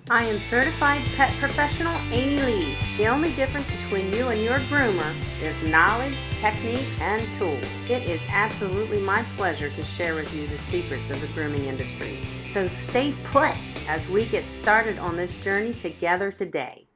I am certified pet professional Amy Lee. The only difference between you and your groomer is knowledge, technique, and tools. It is absolutely my pleasure to share with you the secrets of the grooming industry. So stay put as we get started on this journey together today.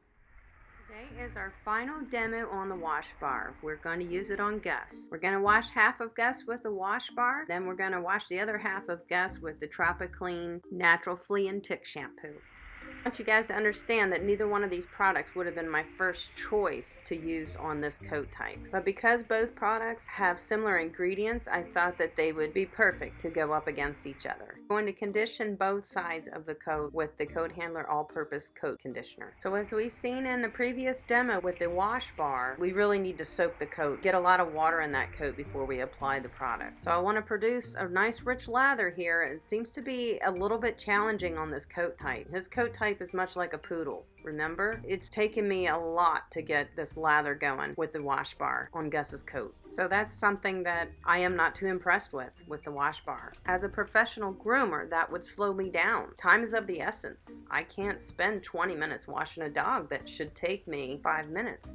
Today is our final demo on the WashBar. We're going to use it on Gus. We're going to wash half of Gus with the WashBar, then we're going to wash the other half of Gus with the Tropiclean Natural Flea and Tick Shampoo. I want you guys to understand that neither one of these products would have been my first choice to use on this coat type. But because both products have similar ingredients, I thought that they would be perfect to go up against each other. I'm going to condition both sides of the coat with the Coat Handler All-Purpose Coat Conditioner. So as we've seen in the previous demo with the WashBar, we really need to soak the coat, get a lot of water in that coat before we apply the product. So I want to produce a nice rich lather here. It seems to be a little bit challenging on this coat type. His coat type is much like a poodle. Remember? It's taken me a lot to get this lather going with the WashBar on Gus's coat. So that's something that I am not too impressed with the WashBar. As a professional groomer, that would slow me down. Time is of the essence. I can't spend 20 minutes washing a dog that should take me 5 minutes.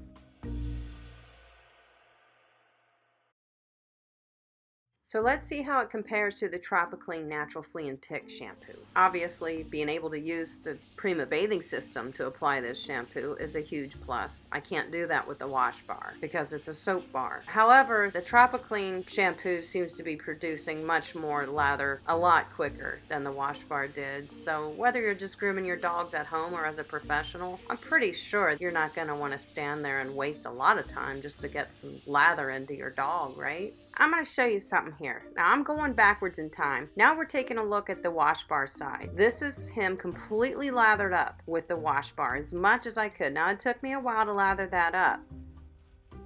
So let's see how it compares to the Tropiclean Natural Flea and Tick Shampoo. Obviously, being able to use the Prima bathing system to apply this shampoo is a huge plus. I can't do that with the WashBar because it's a soap bar. However, the Tropiclean shampoo seems to be producing much more lather a lot quicker than the WashBar did. So whether you're just grooming your dogs at home or as a professional, I'm pretty sure you're not going to want to stand there and waste a lot of time just to get some lather into your dog, right? I'm going to show you something here. Now I'm going backwards in time. Now we're taking a look at the WashBar side. This is him completely lathered up with the WashBar as much as I could. Now it took me a while to lather that up,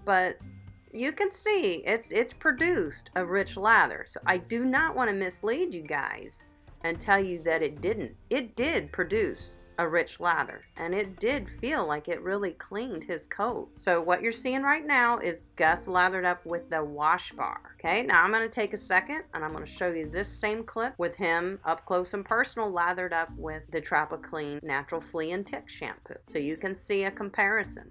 but you can see it's produced a rich lather. So I do not want to mislead you guys and tell you that it didn't. It did produce a rich lather, and it did feel like it really cleaned his coat. So what you're seeing right now is Gus lathered up with the WashBar. Okay, now I'm going to take a second and I'm going to show you this same clip with him up close and personal lathered up with the Tropiclean Natural Flea and Tick Shampoo, so you can see a comparison.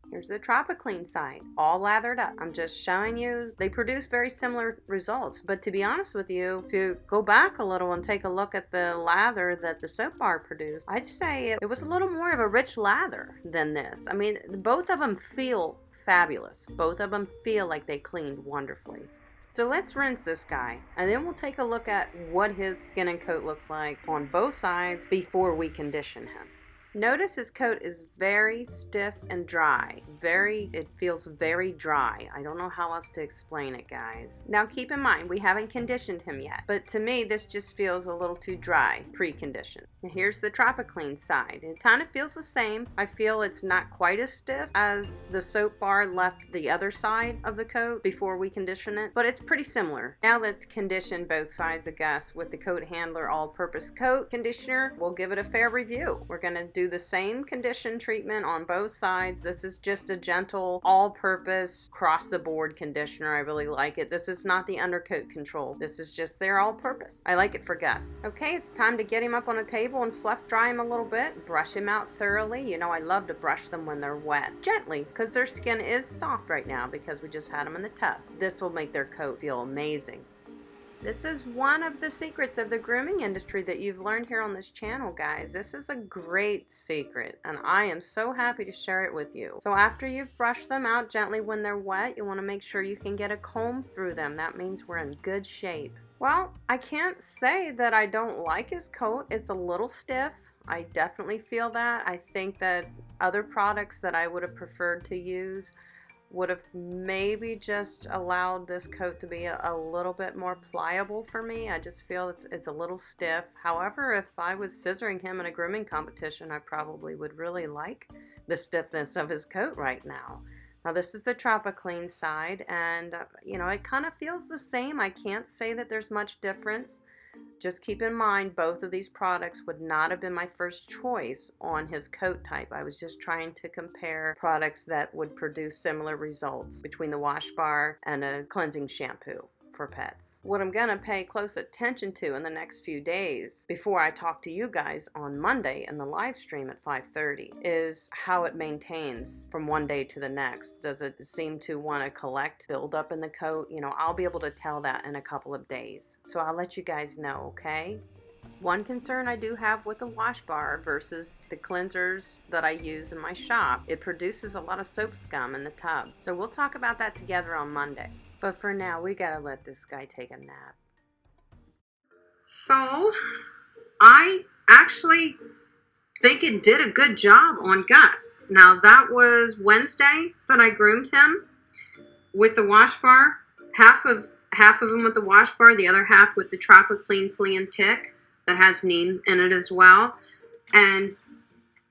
Here's the Tropiclean side, all lathered up. I'm just showing you they produce very similar results. But to be honest with you, if you go back a little and take a look at the lather that the soap bar produced, I'd say it was a little more of a rich lather than this. I mean, both of them feel fabulous. Both of them feel like they cleaned wonderfully. So let's rinse this guy, and then we'll take a look at what his skin and coat looks like on both sides before we condition him. Notice his coat is very stiff and dry. It feels very dry. I don't know how else to explain it, guys. Now keep in mind, we haven't conditioned him yet, but to me this just feels a little too dry, pre-conditioned. Now here's the Tropiclean side. It kind of feels the same. I feel it's not quite as stiff as the soap bar left the other side of the coat before we condition it, but it's pretty similar. Now let's condition both sides of Gus with the Coat Handler All-Purpose Coat Conditioner. We'll give it a fair review. We're going to do the same condition treatment on both sides. This is just a gentle all-purpose cross-the-board conditioner. I really like it. This is not the undercoat control. This is just their all-purpose. I like it for Gus. Okay, it's time to get him up on a table and fluff dry him a little bit. Brush him out thoroughly. You know I love to brush them when they're wet. Gently, because their skin is soft right now because we just had them in the tub. This will make their coat feel amazing. This is one of the secrets of the grooming industry that you've learned here on this channel, guys. This is a great secret, and I am so happy to share it with you. So after you've brushed them out gently when they're wet, you want to make sure you can get a comb through them. That means we're in good shape. Well, I can't say that I don't like his coat. It's a little stiff. I definitely feel that. I think that other products that I would have preferred to use would have maybe just allowed this coat to be a little bit more pliable for me. I just feel it's a little stiff. However, if I was scissoring him in a grooming competition, I probably would really like the stiffness of his coat right now. Now this is the Tropiclean side, and you know, it kind of feels the same. I can't say that there's much difference. Just keep in mind, both of these products would not have been my first choice on his coat type. I was just trying to compare products that would produce similar results between the WashBar and a cleansing shampoo for pets. What I'm going to pay close attention to in the next few days before I talk to you guys on Monday in the live stream at 5:30 is how it maintains from one day to the next. Does it seem to want to collect buildup in the coat? You know, I'll be able to tell that in a couple of days. So I'll let you guys know, okay? One concern I do have with the WashBar versus the cleansers that I use in my shop, it produces a lot of soap scum in the tub. So we'll talk about that together on Monday. But for now, we gotta let this guy take a nap. So, I actually think it did a good job on Gus. Now, that was Wednesday that I groomed him with the WashBar. Half of him with the WashBar, the other half with the Tropiclean Flea and Tick that has neem in it as well. And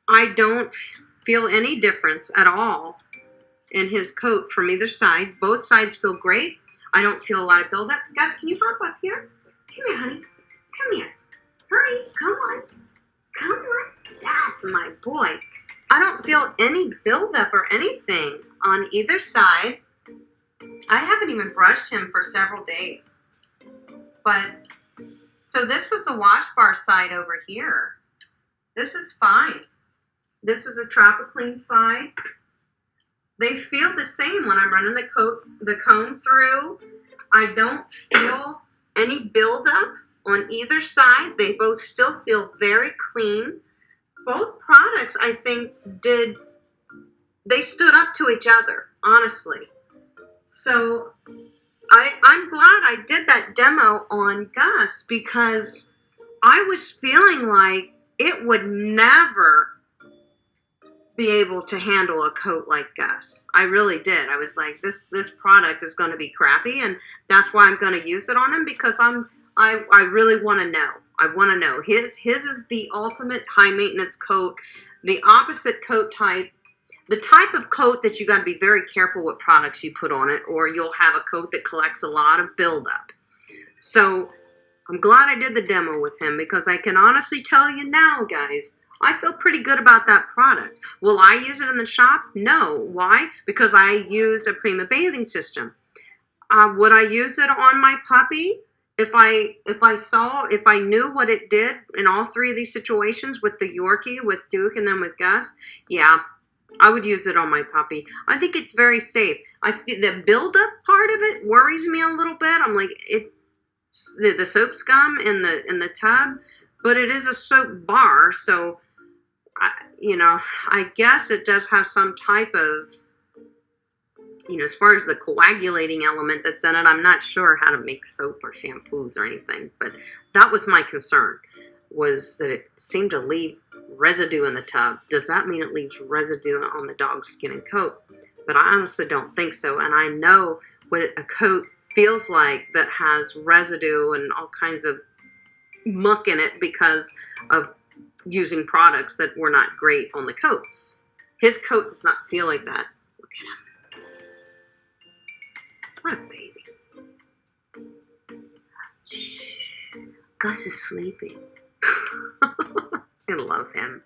I don't feel any difference at all in his coat from either side. Both sides feel great. I don't feel a lot of buildup. Gus, can you hop up here? Come here, honey. Come here. Hurry. Come on. Come on. That's my boy. I don't feel any buildup or anything on either side. I haven't even brushed him for several days. But, so this was the WashBar side over here. This is fine. This is a Tropiclean side. They feel the same when I'm running the comb through. I don't feel any buildup on either side. They both still feel very clean. Both products, I think, they stood up to each other, honestly. So I'm glad I did that demo on Gus because I was feeling like it would never be able to handle a coat like Gus. I really did. I was like, this product is going to be crappy, and that's why I'm going to use it on him because I really want to know. I want to know. His is the ultimate high maintenance coat, the opposite coat type, the type of coat that you got to be very careful what products you put on it, or you'll have a coat that collects a lot of buildup. So I'm glad I did the demo with him because I can honestly tell you now, guys, I feel pretty good about that product. Will I use it in the shop? No. Why? Because I use a Prima bathing system. Would I use it on my puppy if I knew what it did in all three of these situations with the Yorkie, with Duke, and then with Gus? Yeah, I would use it on my puppy. I think it's very safe. The buildup part of it worries me a little bit. I'm like, the soap scum in the tub, but it is a soap bar, so I guess it does have some type of, as far as the coagulating element that's in it, I'm not sure how to make soap or shampoos or anything, but that was my concern, was that it seemed to leave residue in the tub. Does that mean it leaves residue on the dog's skin and coat? But I honestly don't think so, and I know what a coat feels like that has residue and all kinds of muck in it because of using products that were not great on the coat. His coat does not feel like that. Look at him. What a baby. Shh. Gus is sleeping. I love him.